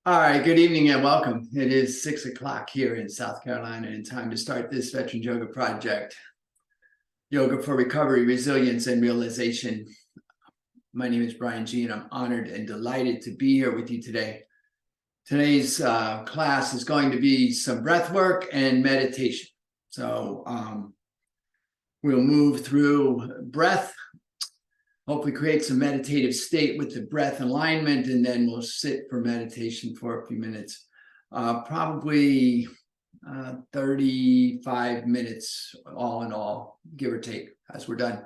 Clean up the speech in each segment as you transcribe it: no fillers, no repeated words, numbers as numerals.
All right, good evening and welcome. It is 6 o'clock here in South Carolina and time to start this Veterans Yoga Project. Yoga for Recovery, Resilience, and Realization. My name is Brian G, and I'm honored and delighted to be here with you today. Today's class is going to be some breath work and meditation. So we'll move through breath, hopefully create some meditative state with the breath alignment, and then we'll sit for meditation for a few minutes. Probably 35 minutes all in all, give or take, as we're done.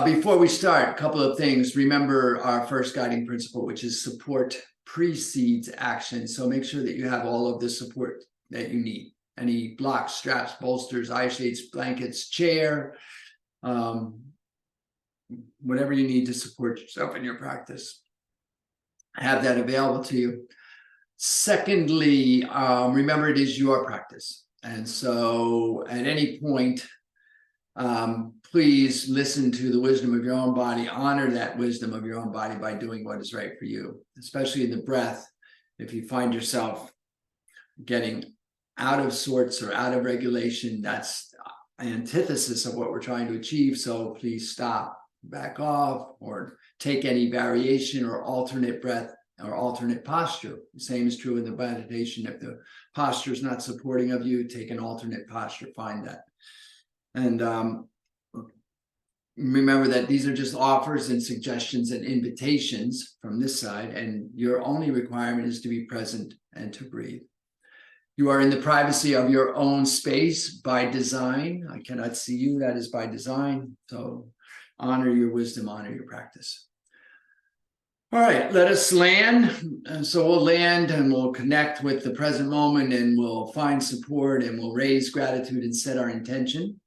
Before we start, a couple of things. Remember our first guiding principle, which is support precedes action. So make sure that you have all of the support that you need. Any blocks, straps, bolsters, eye shades, blankets, chair, whatever you need to support yourself in your practice. Have that available to you. Secondly, remember it is your practice. And so at any point, please listen to the wisdom of your own body, honor that wisdom of your own body by doing what is right for you, especially in the breath. If you find yourself getting out of sorts or out of regulation, that's an antithesis of what we're trying to achieve. So please stop, back off, or take any variation or alternate breath or alternate posture. The same is true in the meditation. If the posture is not supporting of you, take an alternate posture, find that. And remember that these are just offers and suggestions and invitations from this side, and your only requirement is to be present and to breathe. You are in the privacy of your own space by design. I cannot see you, that is by design. So honor your wisdom, honor your practice. All right, let us land. So we'll land and we'll connect with the present moment, and we'll find support, and we'll raise gratitude and set our intention.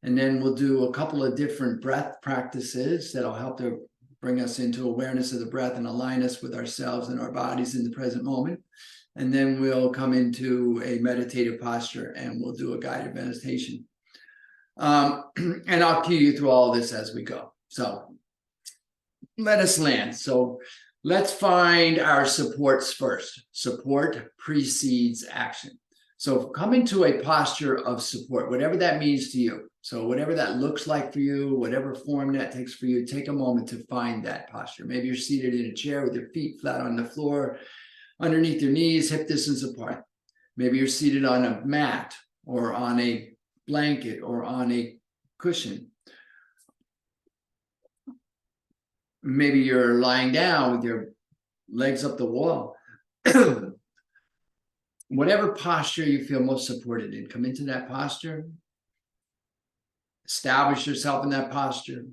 And then we'll do a couple of different breath practices that'll help to bring us into awareness of the breath and align us with ourselves and our bodies in the present moment. And then we'll come into a meditative posture and we'll do a guided meditation. And I'll cue you through all this as we go. So let us land. So let's find our supports first. Support precedes action. So come into a posture of support, whatever that means to you. So whatever that looks like for you, whatever form that takes for you, take a moment to find that posture. Maybe you're seated in a chair with your feet flat on the floor, underneath your knees, hip distance apart. Maybe you're seated on a mat or on a blanket or on a cushion. Maybe you're lying down with your legs up the wall. Whatever posture you feel most supported in, come into that posture. Establish yourself in that posture.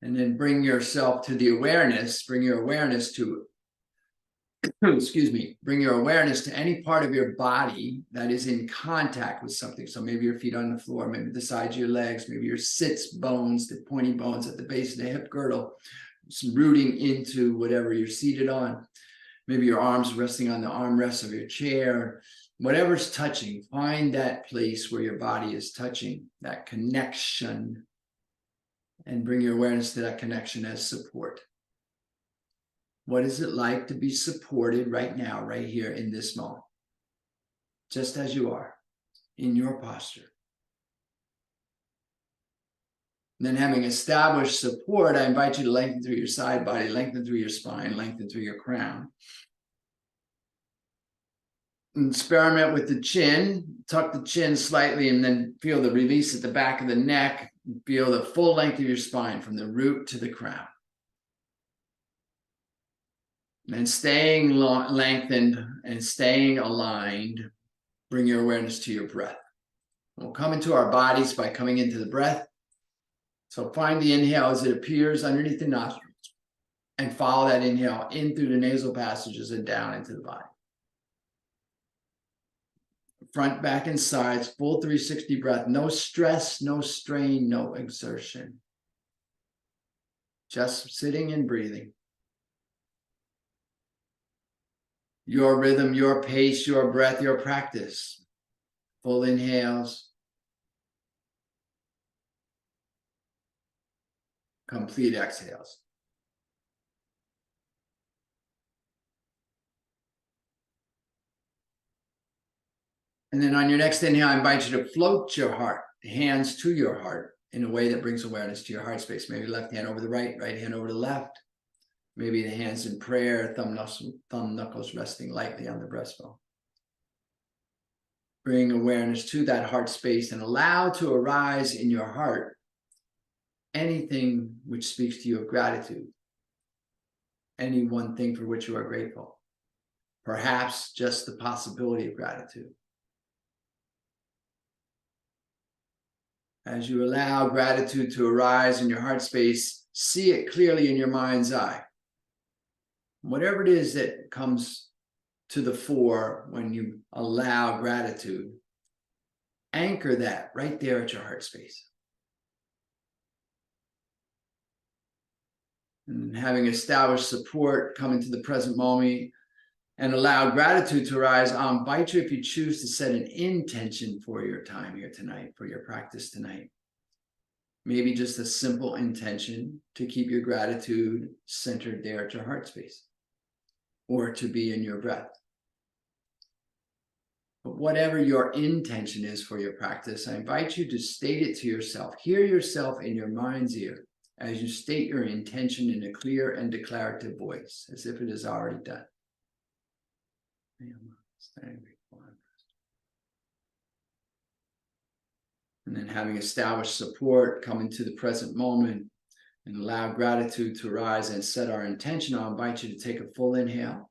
And then bring yourself to the awareness, bring your awareness to, bring your awareness to any part of your body that is in contact with something. So maybe your feet on the floor, maybe the sides of your legs, maybe your sits bones, the pointy bones at the base of the hip girdle, some rooting into whatever you're seated on. Maybe your arms resting on the armrests of your chair. Whatever's touching, find that place where your body is touching, that connection, and bring your awareness to that connection as support. What is it like to be supported right now, right here in this moment? Just as you are, in your posture. And then having established support, I invite you to lengthen through your side body, lengthen through your spine, lengthen through your crown. Experiment with the chin, tuck the chin slightly, and then feel the release at the back of the neck. Feel the full length of your spine from the root to the crown. And staying lengthened and staying aligned, bring your awareness to your breath. We'll come into our bodies by coming into the breath. So find the inhale as it appears underneath the nostrils, and follow that inhale in through the nasal passages and down into the body. Front, back, and sides, full 360 breath. No stress, no strain, no exertion. Just sitting and breathing. Your rhythm, your pace, your breath, your practice. Full inhales. Complete exhales. And then on your next inhale, I invite you to float your heart, hands to your heart in a way that brings awareness to your heart space. Maybe left hand over the right, right hand over the left. Maybe the hands in prayer, thumb knuckles resting lightly on the breastbone. Bring awareness to that heart space and allow to arise in your heart anything which speaks to you of gratitude. Any one thing for which you are grateful. Perhaps just the possibility of gratitude. As you allow gratitude to arise in your heart space, see it clearly in your mind's eye. Whatever it is that comes to the fore when you allow gratitude, anchor that right there at your heart space. And having established support, come into the present moment and allow gratitude to arise, I'll invite you, if you choose, to set an intention for your time here tonight, for your practice tonight. Maybe just a simple intention to keep your gratitude centered there at your heart space, or to be in your breath. But whatever your intention is for your practice, I invite you to state it to yourself. Hear yourself in your mind's ear as you state your intention in a clear and declarative voice, as if it is already done. And then, having established support, come into the present moment and allow gratitude to arise and set our intention. I'll invite you to take a full inhale.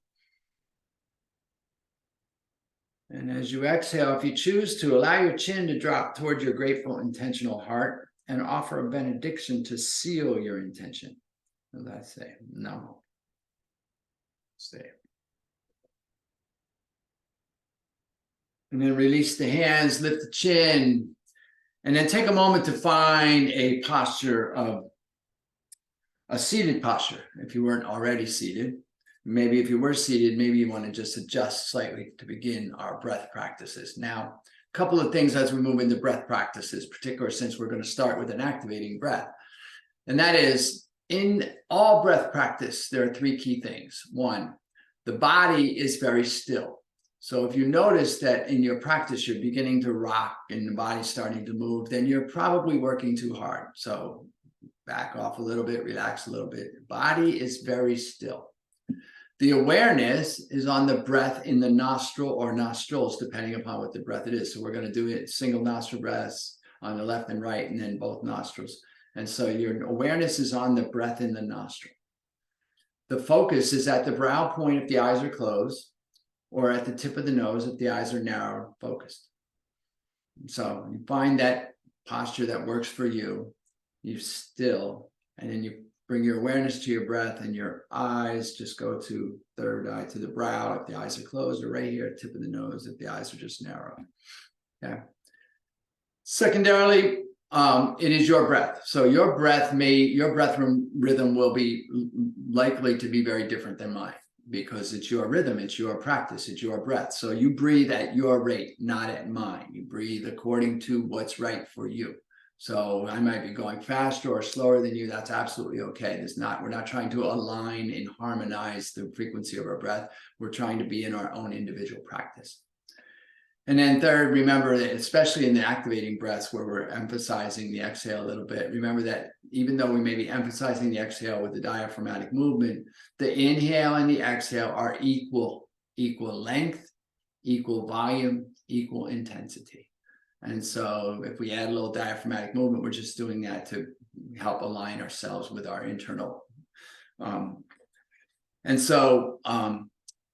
And as you exhale, if you choose to, allow your chin to drop toward your grateful, intentional heart and offer a benediction to seal your intention. As I say, Namo. Stay. And then release the hands, lift the chin, and then take a moment to find a posture of a seated posture. If you weren't already seated, maybe if you were seated, maybe you want to just adjust slightly to begin our breath practices. Now, a couple of things as we move into breath practices, particularly since we're going to start with an activating breath. And that is, in all breath practice, there are three key things. One, the body is very still. So if you notice that in your practice, you're beginning to rock and the body's starting to move, then you're probably working too hard. So back off a little bit, relax a little bit. The body is very still. The awareness is on the breath in the nostril or nostrils, depending upon what the breath it is. So we're going to do it single nostril breaths on the left and right, and then both nostrils. And so your awareness is on the breath in the nostril. The focus is at the brow point if the eyes are closed, or at the tip of the nose if the eyes are narrow, focused. So you find that posture that works for you, you still, and then you bring your awareness to your breath, and your eyes just go to third eye to the brow if the eyes are closed, or right here, tip of the nose if the eyes are just narrow. Okay. Secondarily, it is your breath. So your breath rhythm will be likely to be very different than mine, because it's your rhythm, it's your practice, it's your breath. So you breathe at your rate, not at mine. You breathe according to what's right for you. So I might be going faster or slower than you. That's absolutely okay. We're not trying to align and harmonize the frequency of our breath. We're trying to be in our own individual practice. And then third, remember that especially in the activating breaths where we're emphasizing the exhale a little bit, remember that even though we may be emphasizing the exhale with the diaphragmatic movement, the inhale and the exhale are equal length, equal volume, equal intensity. And so if we add a little diaphragmatic movement, we're just doing that to help align ourselves with our internal.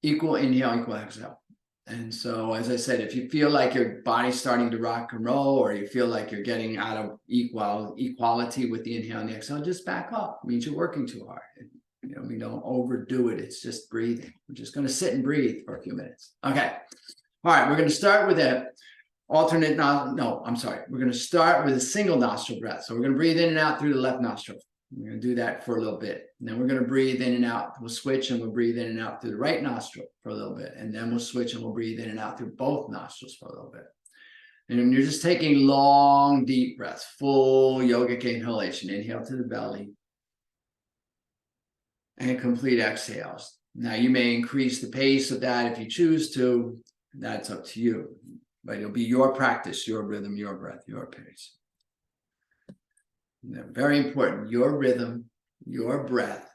Equal inhale, equal exhale. And so, as I said, if you feel like your body's starting to rock and roll, or you feel like you're getting out of equality with the inhale and the exhale, just back up. It means you're working too hard. We don't overdo it. It's just breathing. We're just going to sit and breathe for a few minutes. Okay. All right. We're going to start with a alternate we're going to start with a single nostril breath. So we're going to breathe in and out through the left nostril. We're going to do that for a little bit. And then we're going to breathe in and out. We'll switch and we'll breathe in and out through the right nostril for a little bit. And then we'll switch and we'll breathe in and out through both nostrils for a little bit. And you're just taking long, deep breaths, full yogic inhalation. Inhale to the belly. And complete exhales. Now you may increase the pace of that if you choose to. That's up to you. but it'll be your practice, your rhythm, your breath, your pace. They're very important. Your rhythm, your breath,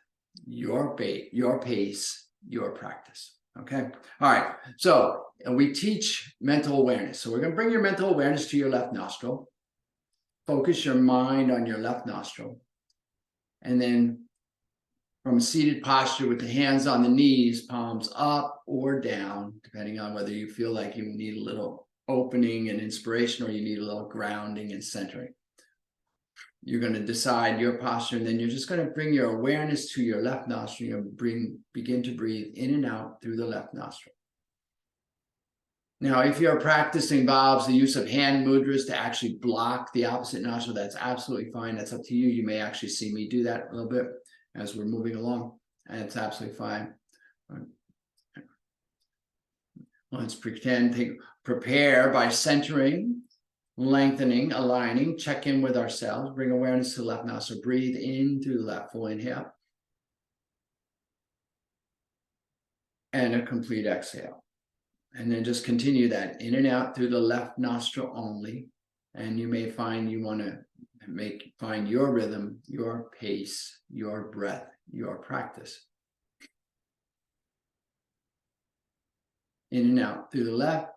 your pace, your practice. Okay. All right. So we teach mental awareness. So we're going to bring your mental awareness to your left nostril. Focus your mind on your left nostril. And then from a seated posture with the hands on the knees, palms up or down, depending on whether you feel like you need a little opening and inspiration or you need a little grounding and centering. You're going to decide your posture, and then you're just going to bring your awareness to your left nostril. You're going to begin to breathe in and out through the left nostril. Now, if your practice involves the use of hand mudras to actually block the opposite nostril, that's absolutely fine. That's up to you. You may actually see me do that a little bit as we're moving along, and it's absolutely fine. Let's prepare by centering, lengthening, aligning, check in with ourselves, bring awareness to the left nostril, breathe in through the left, full inhale, and a complete exhale. And then just continue that in and out through the left nostril only. And you may find you want to find your rhythm, your pace, your breath, your practice. In and out through the left.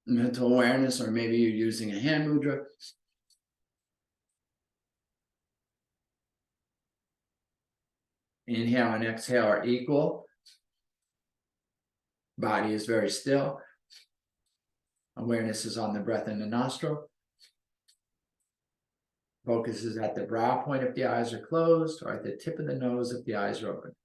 Mental awareness, or maybe you're using a hand mudra. Inhale and exhale are equal. Body is very still. Awareness is on the breath in the nostril. Focus is at the brow point if the eyes are closed, or at the tip of the nose if the eyes are open.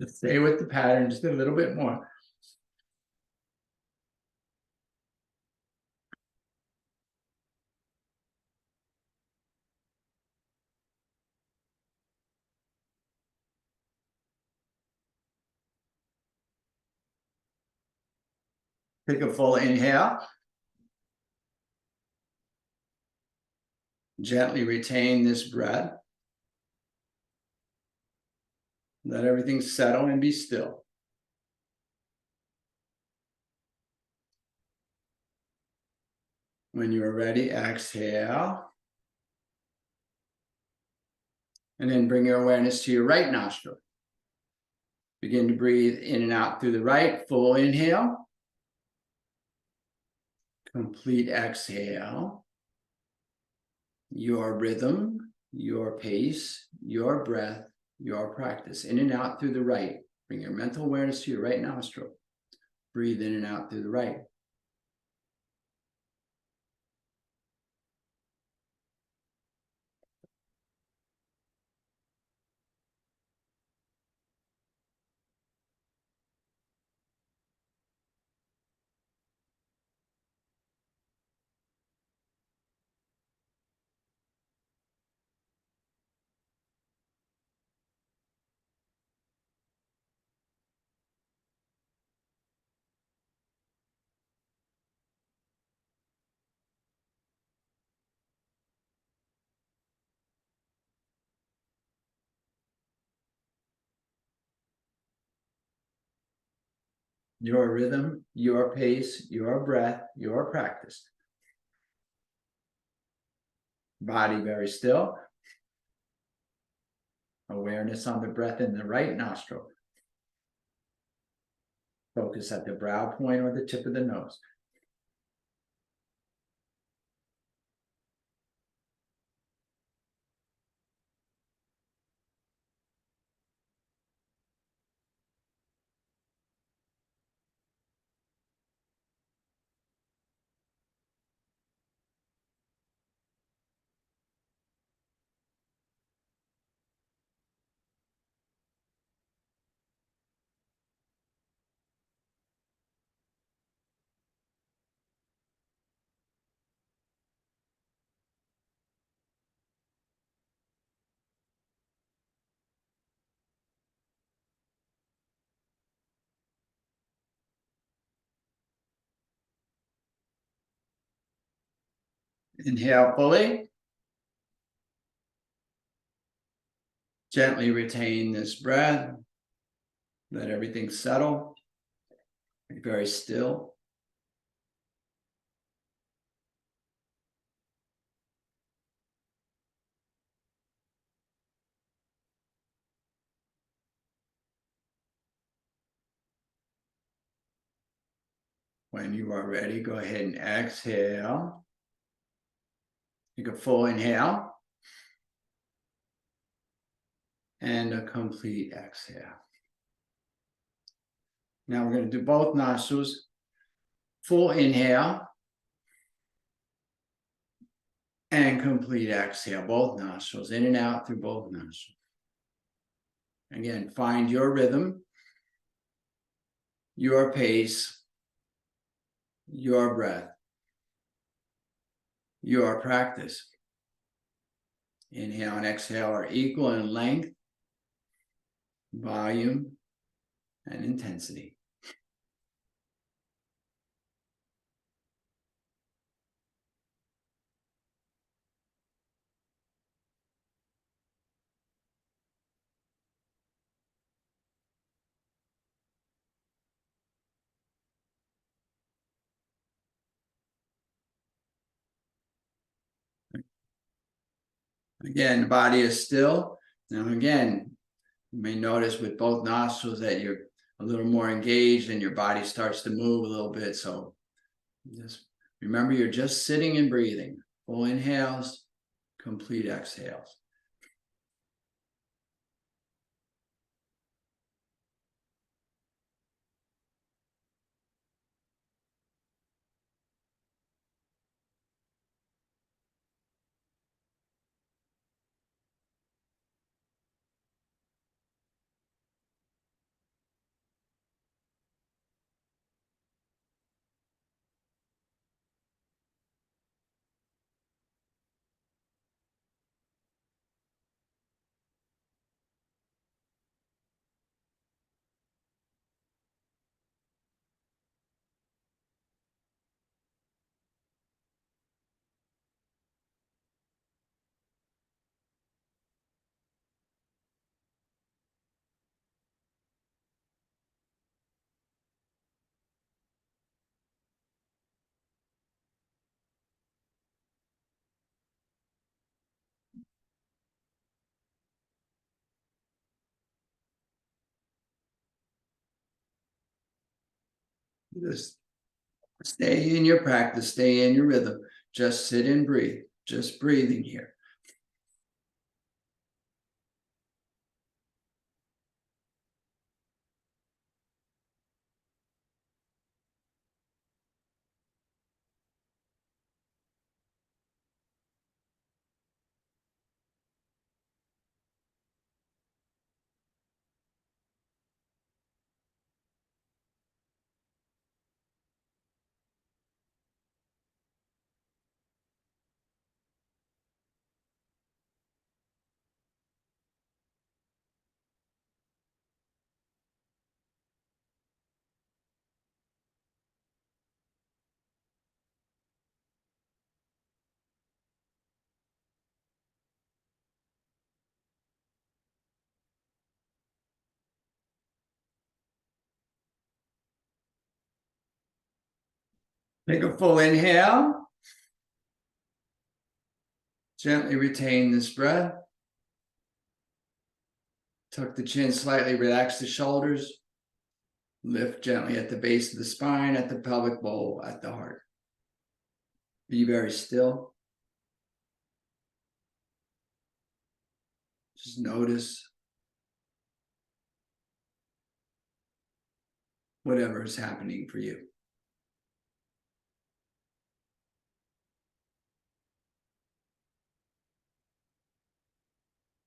Just stay with the pattern just a little bit more. Take a full inhale. Gently retain this breath. Let everything settle and be still. When you are ready, exhale. And then bring your awareness to your right nostril. Begin to breathe in and out through the right. Full inhale. Complete exhale. Your rhythm, your pace, your breath, your practice. In and out through the right. Bring your mental awareness to your right nostril. Breathe in and out through the right. Your rhythm, your pace, your breath, your practice. Body very still. Awareness on the breath in the right nostril. Focus at the brow point or the tip of the nose. Inhale fully. Gently retain this breath. Let everything settle. Be very still. When you are ready, go ahead and exhale. Take a full inhale. And a complete exhale. Now we're going to do both nostrils. Full inhale. And complete exhale, both nostrils, in and out through both nostrils. Again, find your rhythm, your pace, your breath, your practice. Inhale and exhale are equal in length, volume, and intensity. Again, the body is still. Now again, you may notice with both nostrils that you're a little more engaged and your body starts to move a little bit. So just remember, you're just sitting and breathing. Full inhales, complete exhales. Just stay in your practice, stay in your rhythm. Just sit and breathe. Just breathing here. Take a full inhale. Gently retain this breath. Tuck the chin slightly, relax the shoulders. Lift gently at the base of the spine, at the pelvic bowl, at the heart. Be very still. Just notice whatever is happening for you.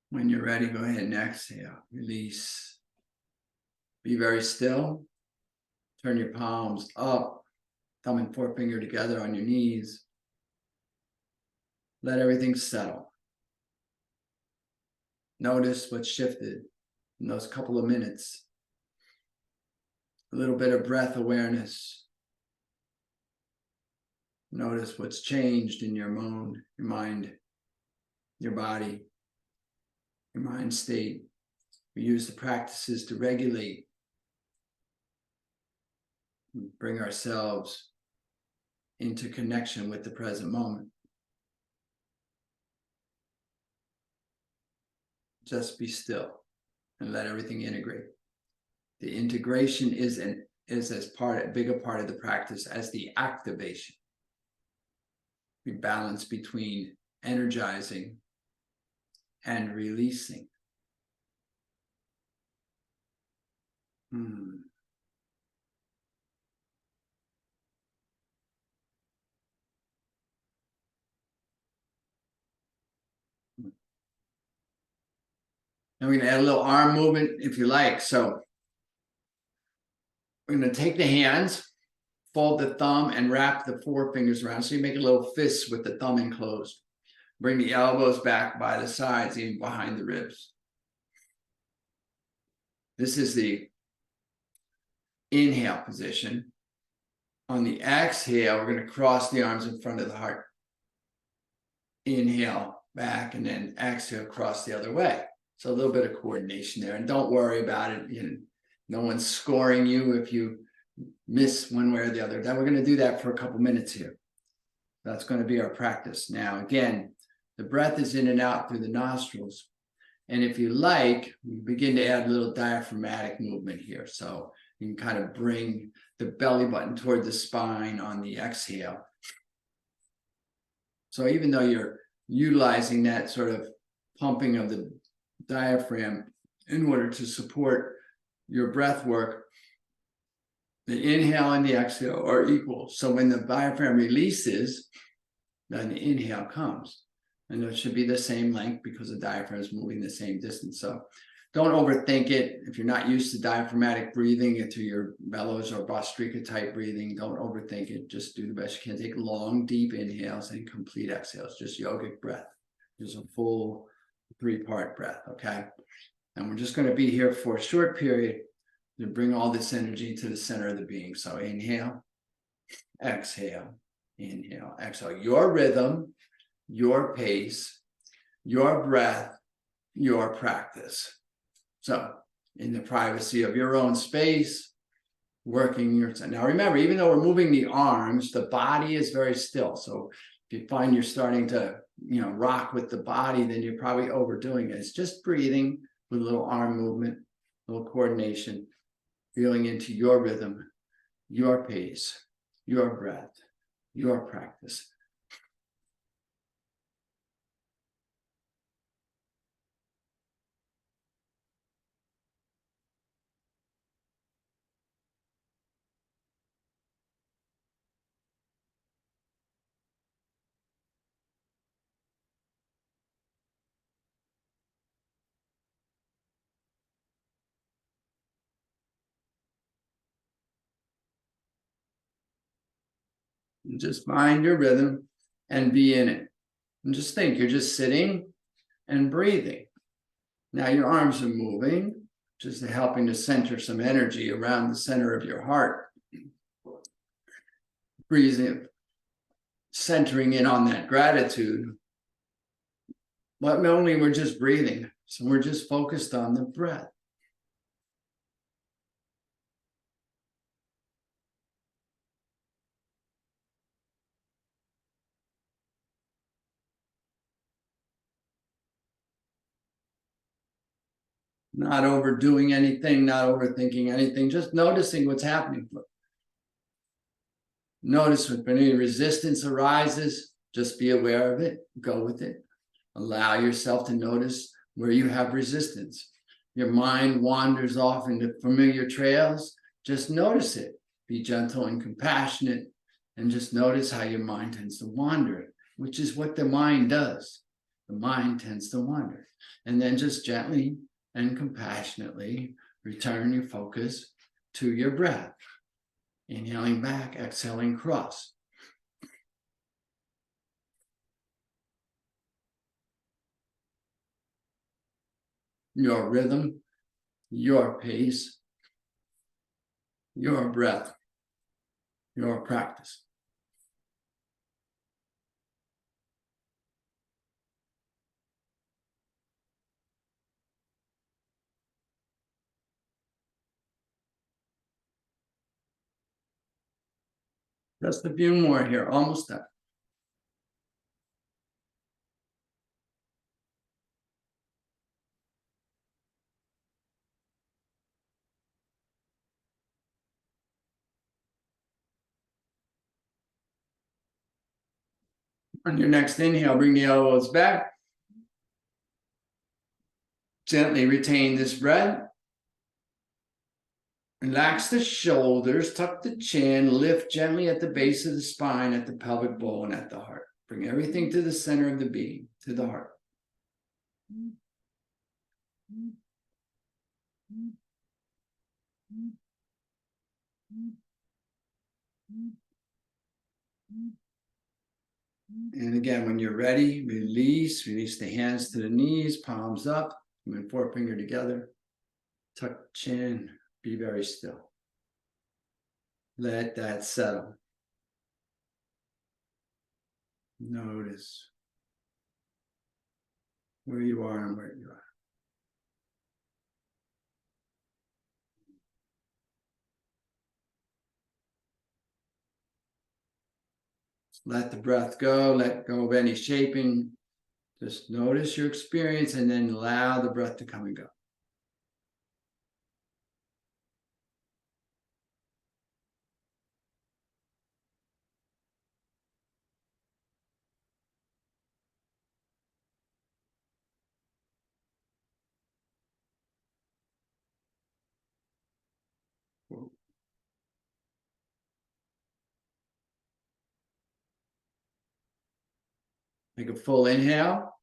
When you're ready, go ahead and exhale. Release. Be very still. Turn your palms up, thumb and forefinger together on your knees. Let everything settle. Notice what's shifted in those couple of minutes. A little bit of breath awareness. Notice what's changed in your mind, your body, your mind state. We use the practices to regulate, bring ourselves into connection with the present moment. Just be still and let everything integrate. The integration is as big a part of the practice as the activation. We balance between energizing and releasing. And we're going to add a little arm movement if you like. So we're going to take the hands, fold the thumb, and wrap the forefingers around. So you make a little fist with the thumb enclosed. Bring the elbows back by the sides, even behind the ribs. This is the inhale position. On the exhale, we're going to cross the arms in front of the heart. Inhale back, and then exhale, cross the other way. So a little bit of coordination there. And don't worry about it. No one's scoring you if you miss one way or the other. Then we're going to do that for a couple minutes here. That's going to be our practice. Now, again, the breath is in and out through the nostrils. And if you like, we begin to add a little diaphragmatic movement here. So you can kind of bring the belly button toward the spine on the exhale. So even though you're utilizing that sort of pumping of the diaphragm in order to support your breath work, the inhale and the exhale are equal. So when the diaphragm releases, then the inhale comes. And it should be the same length because the diaphragm is moving the same distance. So don't overthink it. If you're not used to diaphragmatic breathing into your bellows or Bhastrika type breathing, don't overthink it. Just do the best you can. Take long, deep inhales and complete exhales. Just yogic breath. Just a full 3-part breath, okay? And we're just going to be here for a short period to bring all this energy to the center of the being. So inhale, exhale, inhale, exhale. Your rhythm, your pace, your breath, your practice. So in the privacy of your own space, working your... Now remember, even though we're moving the arms, the body is very still. So if you find you're starting to, rock with the body, then you're probably overdoing it. It's just breathing with a little arm movement, a little coordination, feeling into your rhythm, your pace, your breath, your practice. And just find your rhythm and be in it. And just think, you're just sitting and breathing. Now your arms are moving, just helping to center some energy around the center of your heart. Breathing, centering in on that gratitude. But only we're just breathing. So we're just focused on the breath. Not overdoing anything, not overthinking anything, just noticing what's happening. Notice when any resistance arises, just be aware of it, go with it. Allow yourself to notice where you have resistance. Your mind wanders off into familiar trails, just notice it. Be gentle and compassionate, and just notice how your mind tends to wander, which is what the mind does. The mind tends to wander. And then just gently and compassionately return your focus to your breath. Inhaling back, exhaling cross. Your rhythm, your pace, your breath, your practice. Just a few more here, almost done. On your next inhale, bring the elbows back. Gently retain this breath. Relax the shoulders, tuck the chin, lift gently at the base of the spine, at the pelvic bowl, and at the heart. Bring everything to the center of the being, to the heart. And again, when you're ready, release the hands to the knees, palms up, and forefinger together. Tuck the chin, be very still. Let that settle. Notice where you are and where you are. Let the breath go, let go of any shaping. Just notice your experience and then allow the breath to come and go. Take a full inhale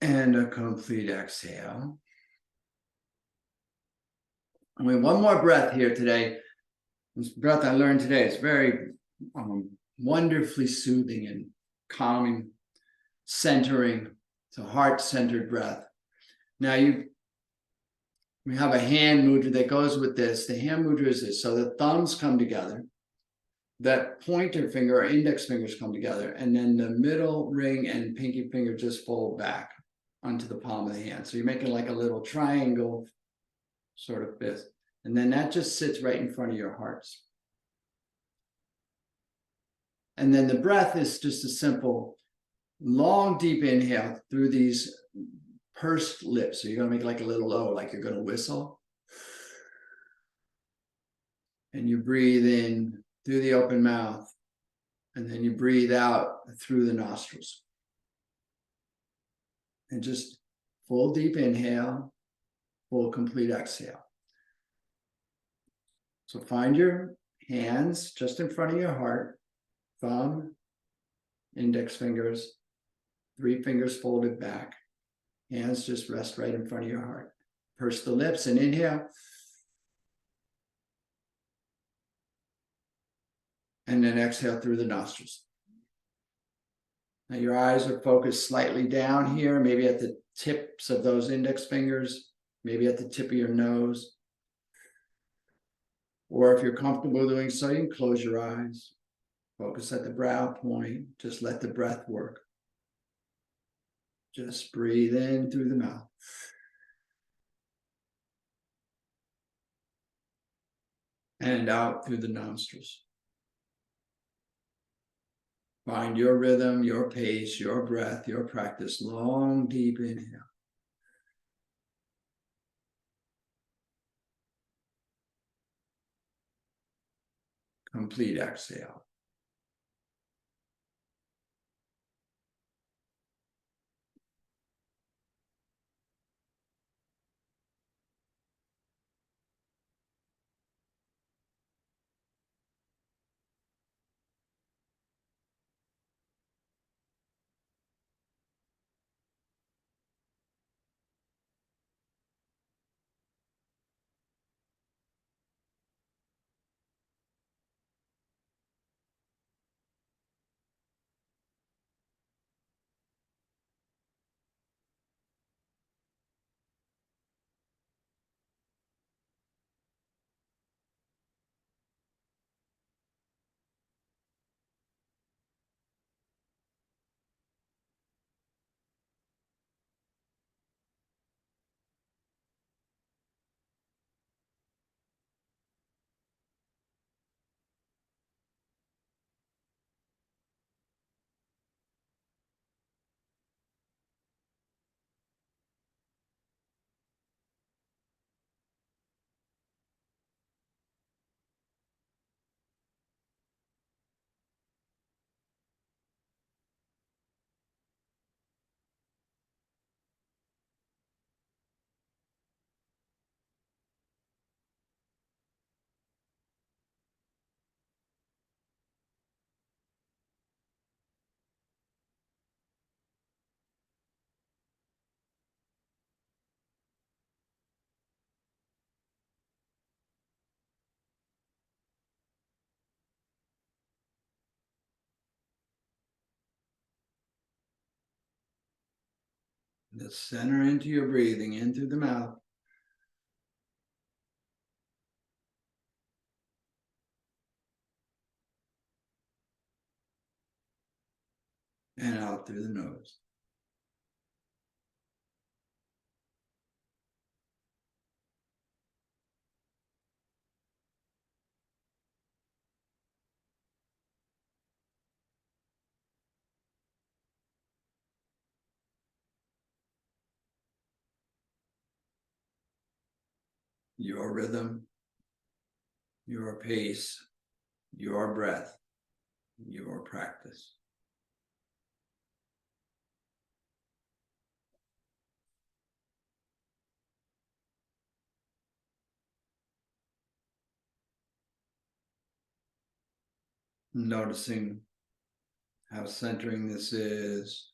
and a complete exhale. I mean, one more breath here today. This breath I learned today is very wonderfully soothing and calming, centering. It's a heart-centered breath. Now we have a hand mudra that goes with this. The hand mudra is this. So the thumbs come together. That pointer finger or index fingers come together. And then the middle ring and pinky finger just fold back onto the palm of the hand. So you're making like a little triangle sort of fist. And then that just sits right in front of your hearts. And then the breath is just a simple, long, deep inhale through these pursed lips. So you're going to make like a little O, like you're going to whistle. And you breathe in through the open mouth. And then you breathe out through the nostrils. And just full deep inhale, full complete exhale. So find your hands just in front of your heart, thumb, index fingers, 3 fingers folded back. Hands just rest right in front of your heart. Purse the lips and inhale. And then exhale through the nostrils. Now your eyes are focused slightly down here, maybe at the tips of those index fingers, maybe at the tip of your nose. Or if you're comfortable doing so, you can close your eyes. Focus at the brow point. Just let the breath work. Just breathe in through the mouth. And out through the nostrils. Find your rhythm, your pace, your breath, your practice. Long, deep inhale. Complete exhale. Just center into your breathing in through the mouth and out through the nose. Your rhythm, your pace, your breath, your practice. Noticing how centering this is.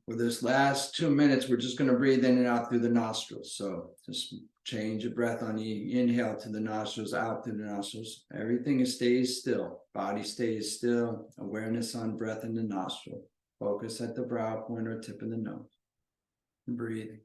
For this last 2 minutes, we're just going to breathe in and out through the nostrils. So just change your breath on the inhale to the nostrils, out through the nostrils. Everything stays still. Body stays still. Awareness on breath in the nostril. Focus at the brow point or tip of the nose. Breathing.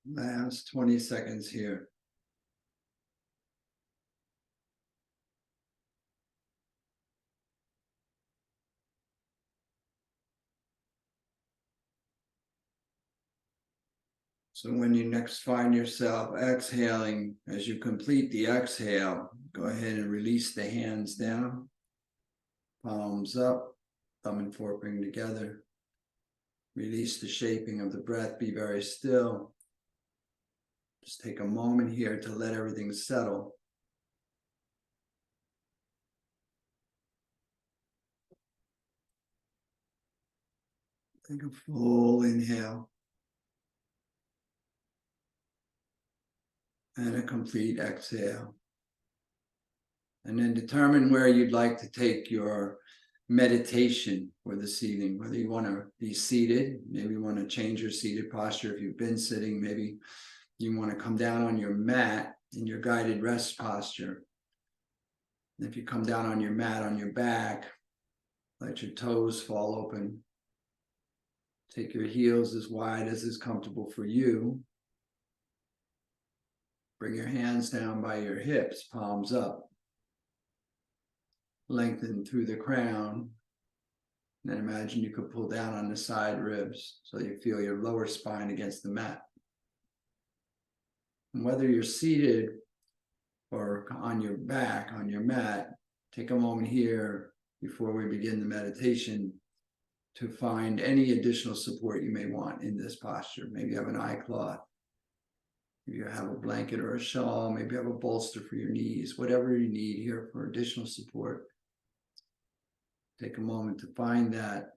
Last 20 seconds here. So when you next find yourself exhaling, as you complete the exhale, go ahead and release the hands down, palms up, thumb and forefinger together. Release the shaping of the breath, be very still. Just take a moment here to let everything settle. Take a full inhale and a complete exhale. And then determine where you'd like to take your meditation for this evening, whether you want to be seated, maybe you want to change your seated posture if you've been sitting, maybe you want to come down on your mat in your guided rest posture. And if you come down on your mat on your back, let your toes fall open. Take your heels as wide as is comfortable for you. Bring your hands down by your hips, palms up. Lengthen through the crown. And then imagine you could pull down on the side ribs so you feel your lower spine against the mat. And whether you're seated or on your back, on your mat, take a moment here before we begin the meditation to find any additional support you may want in this posture. Maybe you have an eye cloth. Maybe you have a blanket or a shawl. Maybe you have a bolster for your knees. Whatever you need here for additional support. Take a moment to find that.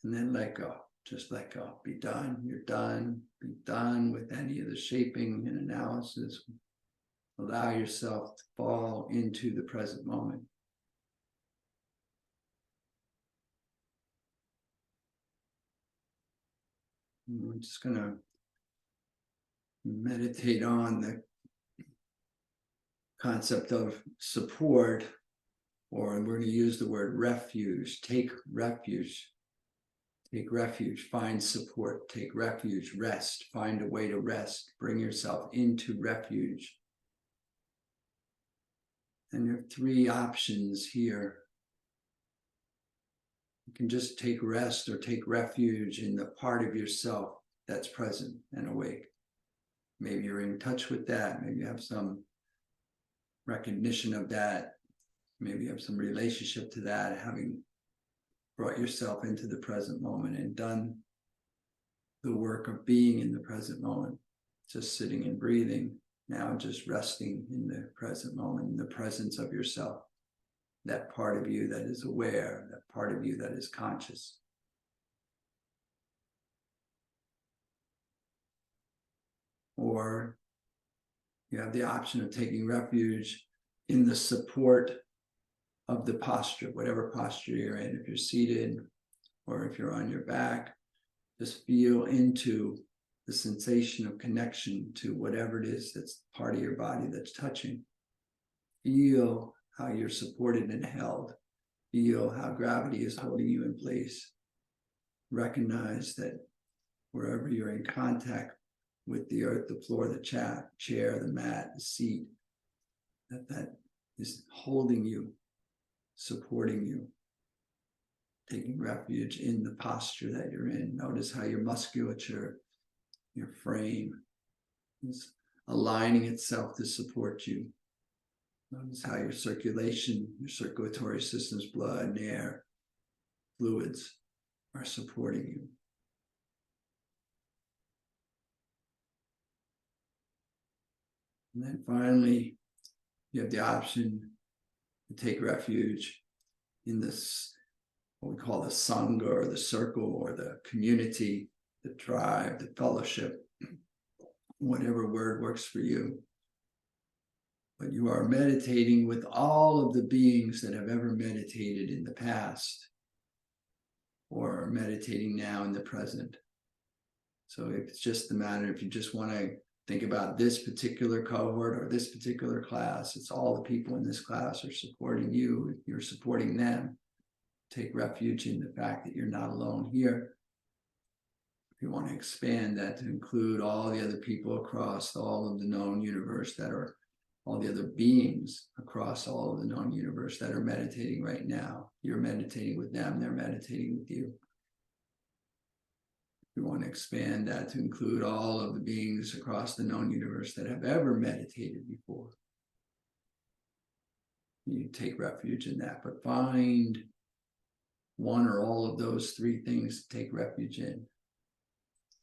And then let go. Just let go. Be done. You're done. Be done with any of the shaping and analysis. Allow yourself to fall into the present moment. And we're just going to meditate on the concept of support, or we're going to use the word refuge. Take refuge. Take refuge. Find support. Take refuge. Rest. Find a way to rest. Bring yourself into refuge. And there are three options here. You can just take rest or take refuge in the part of yourself that's present and awake. Maybe you're in touch with that. Maybe you have some recognition of that. Maybe you have some relationship to that, having brought yourself into the present moment and done the work of being in the present moment, just sitting and breathing. Now just resting in the present moment, in the presence of yourself, that part of you that is aware, that part of you that is conscious. Or you have the option of taking refuge in the support of the posture, whatever posture you're in. If you're seated or if you're on your back, just feel into the sensation of connection to whatever it is that's part of your body that's touching. Feel how you're supported and held. Feel how gravity is holding you in place. Recognize that wherever you're in contact with the earth, the floor, the chair, the mat, the seat, that is holding you, supporting you, taking refuge in the posture that you're in. Notice how your musculature, your frame is aligning itself to support you. Notice how your circulation, your circulatory system's blood and air, fluids are supporting you. And then finally, you have the option to take refuge in this, what we call the Sangha or the circle or the community, the tribe, the fellowship, whatever word works for you. But you are meditating with all of the beings that have ever meditated in the past or meditating now in the present. So it's just the matter, if you just want to think about this particular cohort or this particular class, it's all the people in this class are supporting you, you're supporting them. Take refuge in the fact that you're not alone here. If you want to expand that to include all the other people across all of the known universe that are, all the other beings across all of the known universe that are meditating right now. You're meditating with them, they're meditating with you. You want to expand that to include all of the beings across the known universe that have ever meditated before. You take refuge in that, but find one or all of those three things to take refuge in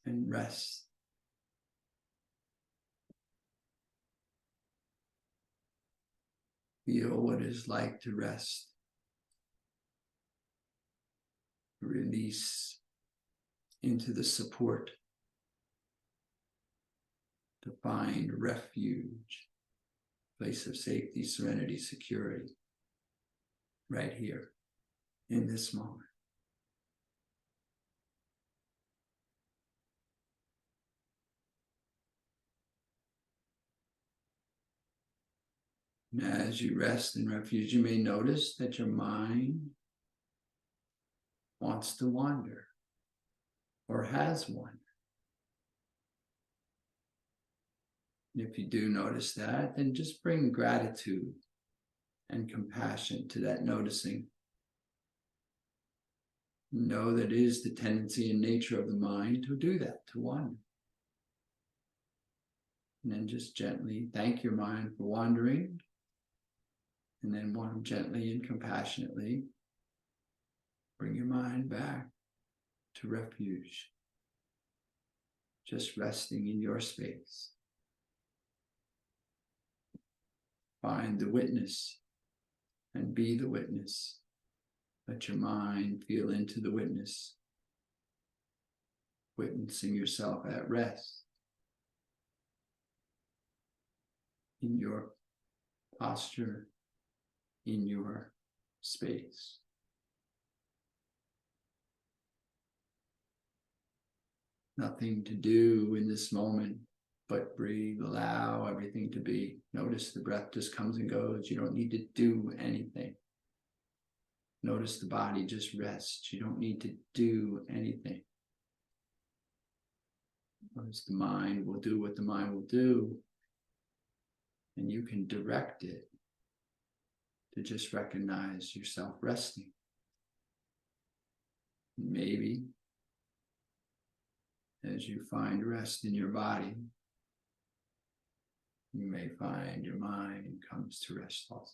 and rest. Feel what it is like to rest. Release into the support to find refuge, place of safety, serenity, security, right here in this moment. And as you rest in refuge, you may notice that your mind wants to wander or has wandered. And if you do notice that, then just bring gratitude and compassion to that noticing. Know that it is the tendency and nature of the mind to do that, to wander. And then just gently thank your mind for wandering. And then gently and compassionately bring your mind back to refuge. Just resting in your space. Find the witness and be the witness. Let your mind feel into the witness, witnessing yourself at rest in your posture, in your space. Nothing to do in this moment but breathe, allow everything to be. Notice the breath just comes and goes. You don't need to do anything. Notice the body just rests. You don't need to do anything. Notice the mind will do what the mind will do. And you can direct it to just recognize yourself resting. Maybe as you find rest in your body, you may find your mind comes to rest also.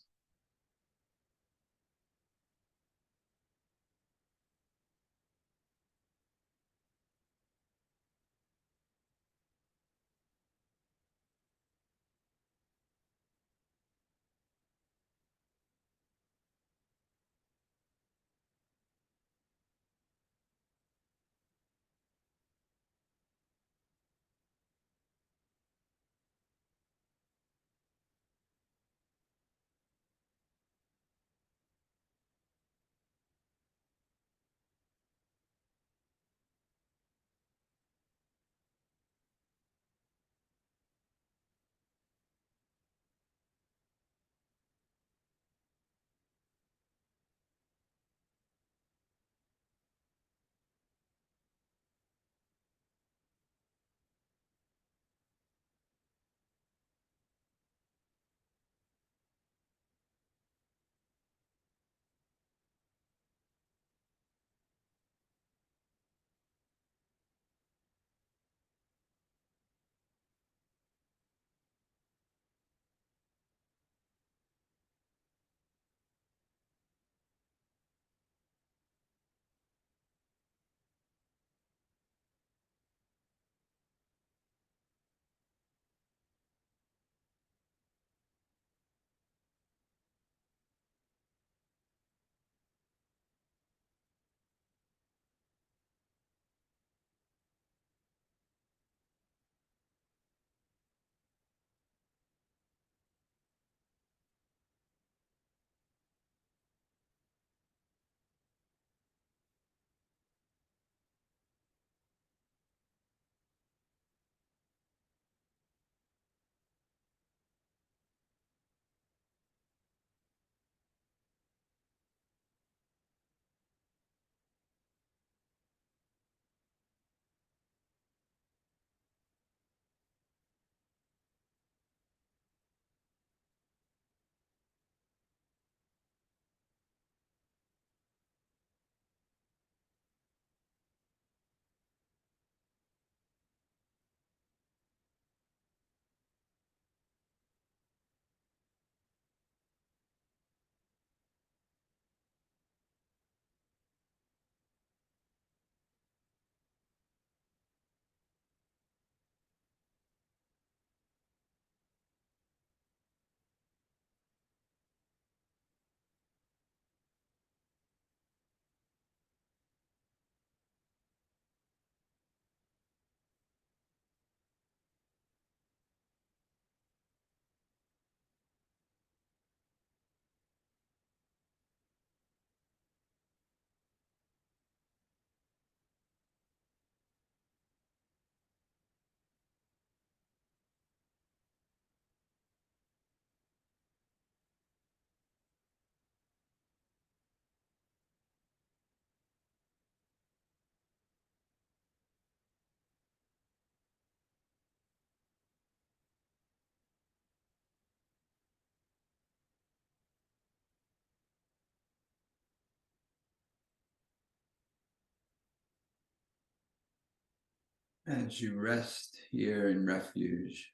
As you rest here in refuge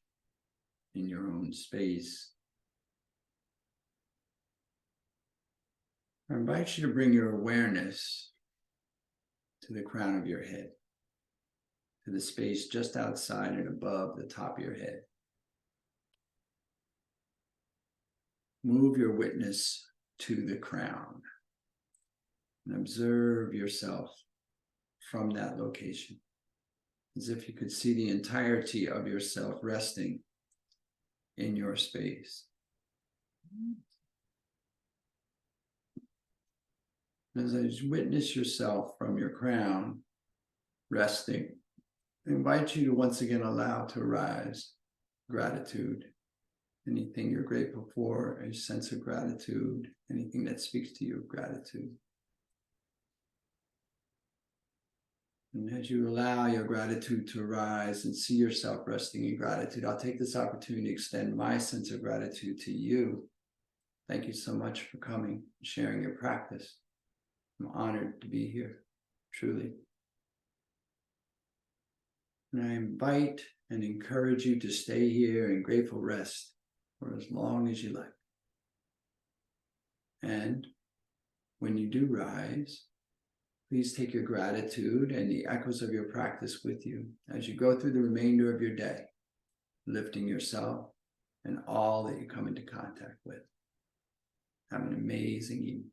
in your own space, I invite you to bring your awareness to the crown of your head, to the space just outside and above the top of your head. Move your witness to the crown and observe yourself from that location, as if you could see the entirety of yourself resting in your space. As I witness yourself from your crown resting, I invite you to once again allow to arise gratitude. Anything you're grateful for, a sense of gratitude, anything that speaks to you of gratitude. And as you allow your gratitude to arise and see yourself resting in gratitude, I'll take this opportunity to extend my sense of gratitude to you. Thank you so much for coming, sharing your practice. I'm honored to be here, truly. And I invite and encourage you to stay here in grateful rest for as long as you like. And when you do rise, please take your gratitude and the echoes of your practice with you as you go through the remainder of your day, lifting yourself and all that you come into contact with. Have an amazing evening.